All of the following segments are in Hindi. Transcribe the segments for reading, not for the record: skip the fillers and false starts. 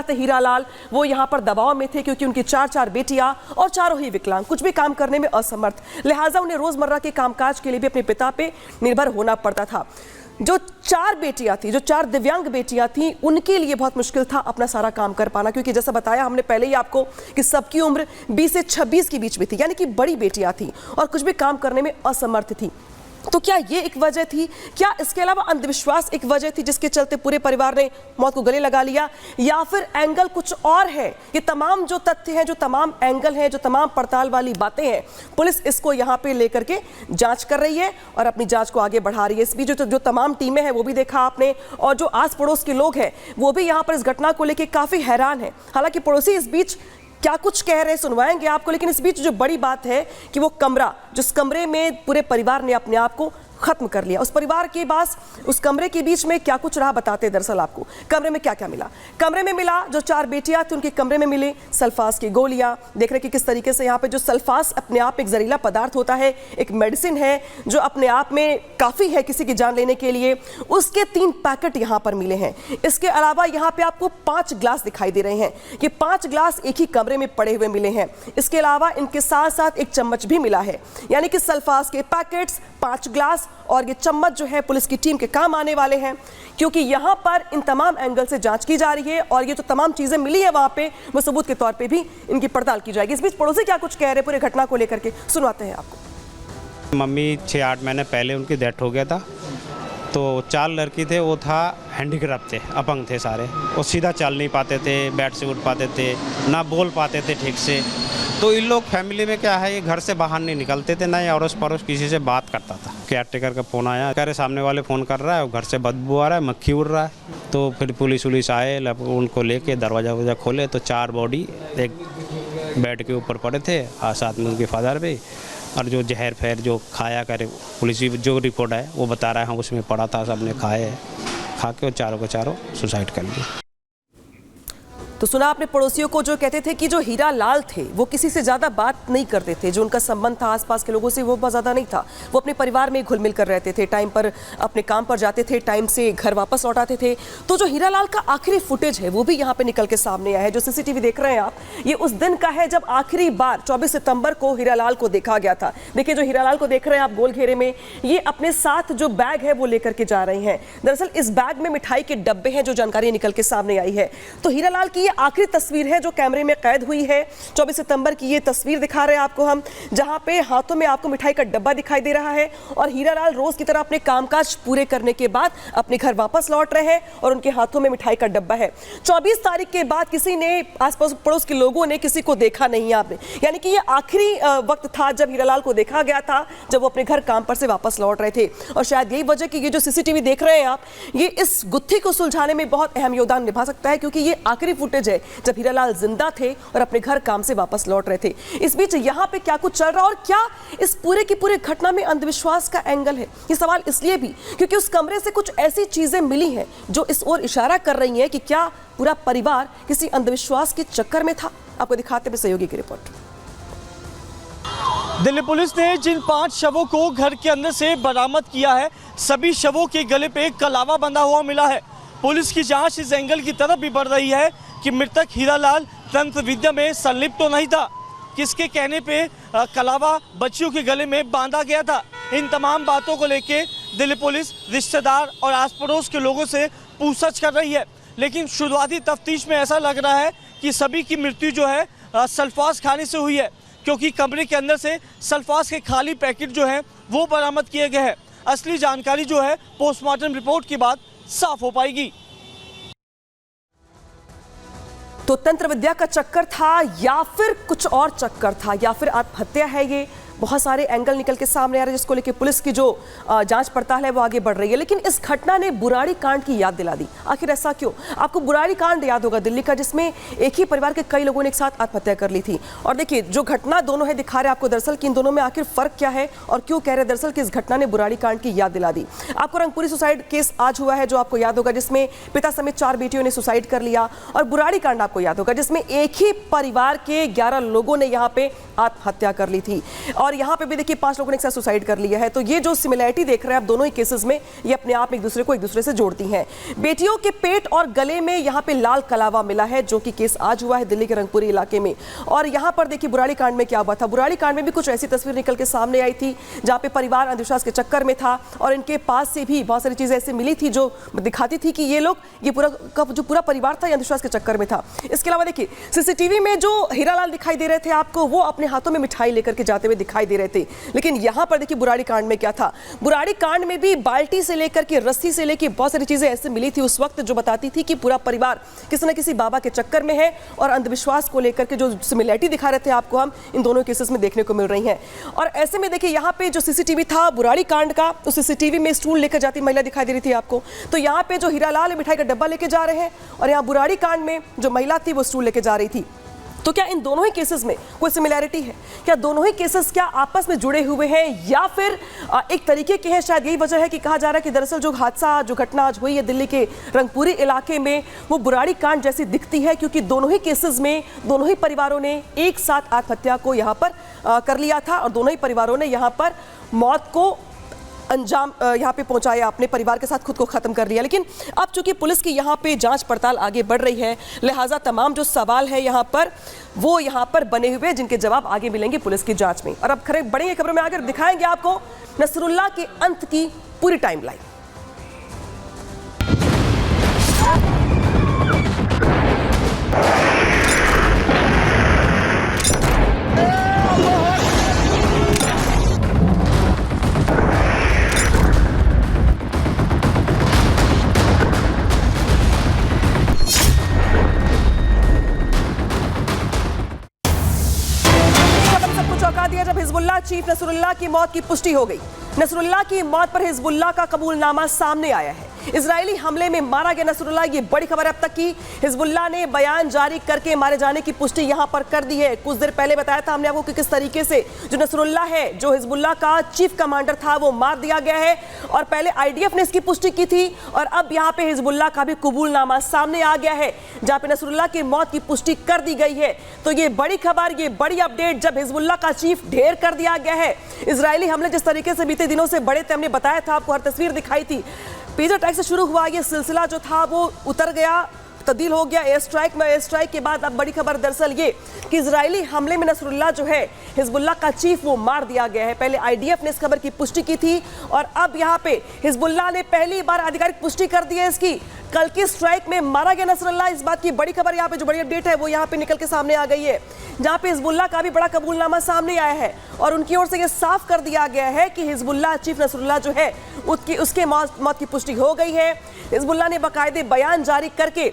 थे हीरालाल, वो यहाँ पर दबाव में थे क्योंकि उनकी 4 बेटियां और चारों ही विकलांग, कुछ भी काम करने में असमर्थ, लिहाजा उन्हें रोजमर्रा के कामकाज के लिए भी अपने पिता पे निर्भर होना पड़ता था। जो 4 बेटियां थी, जो 4 दिव्यांग बेटियां थी, उनके लिए बहुत मुश्किल था अपना सारा काम कर पाना, क्योंकि जैसा बताया हमने पहले ही आपको कि सबकी उम्र 20 से 26 के बीच में थी, यानी कि बड़ी बेटियां थी और कुछ भी काम करने में असमर्थ थी। तो क्या ये एक वजह थी? क्या इसके अलावा अंधविश्वास एक वजह थी जिसके चलते पूरे परिवार ने मौत को गले लगा लिया, या फिर एंगल कुछ और है? ये तमाम जो तथ्य हैं, जो तमाम एंगल हैं, जो तमाम पड़ताल वाली बातें हैं, पुलिस इसको यहाँ पे लेकर के जांच कर रही है और अपनी जांच को आगे बढ़ा रही है। इस बीच जो तमाम टीमें हैं वो भी देखा आपने, और जो आस पड़ोस के लोग हैं वो भी यहाँ पर इस घटना को लेकर काफी हैरान है। हालांकि पड़ोसी इस बीच क्या कुछ कह रहे हैं सुनवाएंगे आपको, लेकिन इस बीच जो बड़ी बात है कि वो कमरा, जिस कमरे में पूरे परिवार ने अपने आप को खत्म कर लिया, उस परिवार के पास उस कमरे के बीच में क्या कुछ रहा बताते। दरअसल आपको कमरे में क्या क्या मिला। कमरे में मिला, जो 4 बेटियां थी उनके कमरे में मिली सल्फास की गोलियां। देख रहे कि किस तरीके से यहाँ पे जो सल्फास अपने आप एक जहरीला पदार्थ होता है, एक मेडिसिन है जो अपने आप में काफी है किसी की जान लेने के लिए, उसके 3 पैकेट यहाँ पर मिले हैं। इसके अलावा यहाँ पे आपको 5 ग्लास दिखाई दे रहे हैं। ये 5 ग्लास एक ही कमरे में पड़े हुए मिले हैं। इसके अलावा इनके साथ साथ एक चम्मच भी मिला है, यानी कि सल्फास के पैकेट्स, 5 ग्लास और ये चम्मच जो है पुलिस की टीम के काम आने वाले हैं, क्योंकि यहाँ पर इन तमाम एंगल से जांच की जा रही है और ये जो तमाम चीजें मिली है वहां पे वो सबूत के तौर पे भी इनकी पड़ताल की जाएगी। इस बीच पड़ोसी क्या कुछ कह रहे हैं पूरे घटना को लेकर के, सुनवाते हैं आपको। मम्मी 6-8 महीने पहले उनकी डेथ हो गया था, तो 4 लड़की थे, वो था हैंडीक्राफ्ट थे, अपंग थे सारे, वो सीधा चल नहीं पाते थे, बेड से उठ पाते थे, ना बोल पाते थे ठीक से। तो इन लोग फैमिली में क्या है, ये घर से बाहर नहीं निकलते थे, ना ही अड़ोस पड़ोस किसी से बात करता था। केयरटेकर का फ़ोन आया, कह रहे सामने वाले फ़ोन कर रहा है, घर से बदबू आ रहा है, मक्खी उड़ रहा है। तो फिर पुलिस आए, उनको लेके दरवाज़ा खोले तो 4 बॉडी एक बेड के ऊपर पड़े थे, साथ में उनके फादर भी, और जो जहर फहर जो खाया करे, पुलिस जो रिपोर्ट है वो बता रहा है, हम उसमें पड़ा था, सबने खाए, खा के चारों के चारों सुसाइड कर लिए। तो सुना आपने पड़ोसियों को जो कहते थे कि जो हीरालाल थे वो किसी से ज़्यादा बात नहीं करते थे, जो उनका संबंध था आसपास के लोगों से वो बहुत ज़्यादा नहीं था, वो अपने परिवार में घुल मिल कर रहते थे, टाइम पर अपने काम पर जाते थे, टाइम से घर वापस लौट आते थे। तो जो हीरालाल का आखिरी फुटेज है वो भी यहाँ पे निकल के सामने आया है, जो CCTV देख रहे हैं आप, ये उस दिन का है जब आखिरी बार 24 सितंबर को हीरालाल को देखा गया था। देखिए जो हीरालाल को देख रहे हैं आप गोल घेरे में, ये अपने साथ जो बैग है वो लेकर के जा रहे हैं। दरअसल इस बैग में मिठाई के डब्बे हैं, जो जानकारी निकल के सामने आई है। तो हीरालाल की ये आखिरी तस्वीर है जो कैमरे में कैद हुई है। 24 सितंबर की ये तस्वीर दिखा रहे हैं आपको हम, जहां पे हाथों में आपको मिठाई का डब्बा दिखाई दे रहा है और हीरालाल रोज की तरह अपने कामकाज पूरे करने के बाद अपने घर वापस लौट रहे हैं और उनके हाथों में मिठाई का डब्बा है। 24 तारीख के बाद किसी ने, आसपास पड़ोस के लोगों ने किसी को देखा नहीं आपने, यानी कि ये आखिरी वक्त था जब हीरालाल को देखा गया था, जब वो अपने घर काम पर से वापस लौट रहे थे। और शायद यही वजह कि ये जो CCTV देख रहे हैं आप, ये इस गुत्थी को सुलझाने में बहुत अहम योगदान निभा सकता है, क्योंकि ये आखिरी फुटेज है जब हीरालाल जिंदा थे और अपने घर काम से वापस लौट रहे थे। इस बीच यहाँ पे क्या कुछ चल रहा है और क्या इस पूरे की पूरे घटना में अंधविश्वास का एंगल है, ये सवाल इसलिए भी क्योंकि उस कमरे से कुछ ऐसी चीजें मिली हैं जो इस ओर इशारा कर रही हैं कि क्या पूरा परिवार किसी अंधविश्वास के चक्कर में था। आपको दिखाते हैं सहयोगी की रिपोर्ट। दिल्ली पुलिस ने जिन 5 शवों को घर के अंदर से बरामद किया है, सभी शवों के गले पे कलावा बंधा हुआ मिला है। पुलिस की जांच इस एंगल की तरफ भी बढ़ रही है कि मृतक हीरालाल तंत्र विद्या में संलिप्त तो नहीं था, किसके कहने पे कलावा बच्चियों के गले में बांधा गया था। इन तमाम बातों को लेके दिल्ली पुलिस रिश्तेदार और आस पड़ोस के लोगों से पूछताछ कर रही है, लेकिन शुरुआती तफ्तीश में ऐसा लग रहा है कि सभी की मृत्यु जो है सल्फास खाने से हुई है, क्योंकि कमरे के अंदर से सल्फास के खाली पैकेट जो है वो बरामद किए गए हैं। असली जानकारी जो है पोस्टमार्टम रिपोर्ट के बाद साफ हो पाएगी। तो तंत्र विद्या का चक्कर था या फिर कुछ और चक्कर था या फिर आत्महत्या है, ये बहुत सारे एंगल निकल के सामने आ रहे हैं, जिसको लेकर पुलिस की जो जांच पड़ताल है वो आगे बढ़ रही है। लेकिन इस घटना ने बुराड़ी कांड की याद दिला दी। आखिर ऐसा क्यों? आपको बुराड़ी कांड याद होगा दिल्ली का, जिसमें एक ही परिवार के कई लोगों ने एक साथ आत्महत्या कर ली थी। और देखिए जो घटना दोनों है दिखा रहे आपको दरअसल कि इन दोनों में आखिर फर्क क्या है और क्यों कह रहे हैं दरअसल कि इस घटना ने बुराड़ी कांड की याद दिला दी। आपको रंगपुरी सुसाइड केस आज हुआ है जो आपको याद होगा, जिसमें पिता समेत 4 बेटियों ने सुसाइड कर लिया। और बुराड़ी कांड आपको याद होगा जिसमें एक ही परिवार के 11 लोगों ने यहाँ पे आत्महत्या कर ली थी। और यहाँ पे भी देखिए 5 लोगों ने एक साथ सुसाइड कर लिया है। तो ये जो सिमिलैरिटी देख रहे हैं आप दोनों ही केसेस में, ये अपने आप में एक दूसरे से जोड़ती हैं। बेटियों के पेट और गले में यहाँ पे लाल कलावा मिला है, जो कि केस आज हुआ है दिल्ली के रंगपुरी इलाके में। और यहाँ पर देखिए बुराड़ी कांड में क्या हुआ था। बुराड़ी कांड में भी कुछ ऐसी तस्वीर निकल के सामने आई थी जहाँ पे परिवार अंधविश्वास के चक्कर में था और इनके पास से भी बहुत सारी चीजें ऐसे मिली थी जो दिखाती थी कि ये पूरा परिवार था, अंधविश्वास के चक्कर में था। इसके अलावा देखिए सीसीटीवी में जो हीरालाल दिखाई दे रहे थे आपको, वो अपने हाथों में मिठाई लेकर के जाते हुए दिखाई दे रहे थे। लेकिन यहाँ पर देखिए बुराड़ी कांड में क्या था। बुराड़ी कांड में भी बाल्टी से लेकर के रस्सी से लेकर बहुत सारी चीजें ऐसे मिली थी उस वक्त जो बताती थी कि पूरा परिवार किसी न किसी बाबा के चक्कर में है। और अंधविश्वास को लेकर के जो सिमिलैरिटी दिखा रहे थे आपको, हम इन दोनों केसेस में देखने को मिल रही हैं। और ऐसे में देखिए यहाँ पे जो सीसीटीवी था बुराड़ी कांड का, उस सीसीटीवी में स्टूल लेकर जाती महिला दिखाई दे रही थी आपको। तो यहाँ पे जो हीरालाल मिठाई का डब्बा लेके जा रहे हैं और यहाँ बुराड़ी कांड में जो महिला थी वो स्टूल लेके जा रही थी। तो क्या इन दोनों ही केसेस में कोई सिमिलैरिटी है? क्या दोनों ही केसेस क्या आपस में जुड़े हुए हैं या फिर एक तरीके के हैं? शायद यही वजह है कि कहा जा रहा है कि दरअसल जो हादसा, जो घटना आज हुई है दिल्ली के रंगपुरी इलाके में, वो बुराड़ी कांड जैसी दिखती है, क्योंकि दोनों ही केसेस में दोनों ही परिवारों ने एक साथ आत्महत्या को यहाँ पर कर लिया था और दोनों ही परिवारों ने यहाँ पर मौत को अंजाम यहाँ पे पहुंचाया, अपने परिवार के साथ खुद को खत्म कर लिया। लेकिन अब चूंकि पुलिस की यहाँ पे जांच पड़ताल आगे बढ़ रही है, लिहाजा तमाम जो सवाल है यहाँ पर वो यहाँ पर बने हुए, जिनके जवाब आगे मिलेंगे पुलिस की जांच में। और अब बढ़ेंगे खबरों में, आगे दिखाएंगे आपको नसरुल्लाह के अंत की पूरी टाइमलाइन। जब हिजबुल्लाह चीफ नसरुल्लाह की मौत की पुष्टि हो गई। नसरुल्लाह की मौत पर हिजबुल्लाह का कबूलनामा सामने आया है। इजरायली हमले में मारा गया नसरुल्लाह, ये बड़ी खबर अब तक की। हिजबुल्लाह ने बयान जारी करके मारे जाने की पुष्टि यहां पर कर दी है। कुछ देर पहले बताया था हमने आपको कि किस तरीके से जो नसरुल्लाह है, जो हिजबुल्लाह का चीफ कमांडर था, वो मार दिया गया है। और पहले आईडीएफ ने इसकी पुष्टि की थी और अब यहां पे हिजबुल्लाह का भी कबूलनामा सामने आ गया है, जहां पे नसरुल्लाह की मौत की पुष्टि कर दी गई है। तो ये बड़ी खबर, ये बड़ी अपडेट, जब हिजबुल्लाह का चीफ ढेर कर दिया गया है। इजरायली हमले जिस तरीके से बीते दिनों से बड़े थे, हमने बताया था आपको, हर तस्वीर दिखाई थी। पेजर अटैक से शुरू हुआ ये सिलसिला जो था वो उतर गया, तब्दील हो गया एयर स्ट्राइक में। एयर स्ट्राइक के बाद अब बड़ी खबर दरअसल ये कि इजरायली हमले में नसरुल्लाह जो है, हिजबुल्लाह का चीफ, वो मार दिया गया है। पहले आईडीएफ ने इस खबर की पुष्टि की थी और अब यहाँ पे हिजबुल्लाह ने पहली बार आधिकारिक पुष्टि कर दी है इसकी। कल की स्ट्राइक में मारा गया नसरुल्लाह, इस बात की बड़ी खबर यहाँ पे, जो बड़ी अपडेट है वो यहाँ पे निकल के सामने आ गई है, जहाँ पे हिजबुल्लाह का भी बड़ा कबूलनामा सामने आया है और उनकी ओर से ये साफ कर दिया गया है कि हिजबुल्लाह चीफ नसरुल्लाह जो है उसके मौत की पुष्टि हो गई है। हिजबुल्लाह ने बाकायदे बयान जारी करके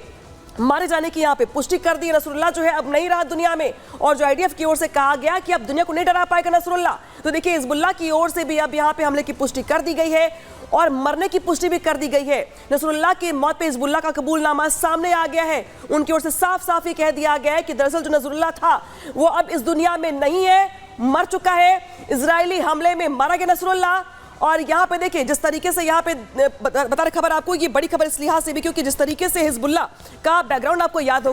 मारे जाने की यहाँ पे पुष्टि कर दी। नसरुल्लाह जो है अब नहीं रहा दुनिया में, और जो आईडीएफ की ओर से कहा गया कि अब दुनिया को नहीं डरा पाएगा नसरुल्लाह, तो देखिए हिजबुल्लाह की ओर से भी अब यहाँ पे हमले की पुष्टि कर दी गई है और मरने की पुष्टि भी कर दी गई है। नसरुल्लाह की मौत पे हिजबुल्लाह का कबूलनामा सामने आ गया है। उनकी ओर से साफ साफ ये कह दिया गया है कि दरअसल जो नसरुल्लाह था वो अब इस दुनिया में नहीं है, मर चुका है। इजरायली हमले में मारा गया नसरुल्लाह। और यहाँ पे देखिए जिस तरीके से यहाँ पे बता रहे खबर आपको, ये बड़ी खबर इस लिहाज से भी क्योंकि जिस तरीके से हिजबुल्लाह का बैकग्राउंड आपको याद होगा,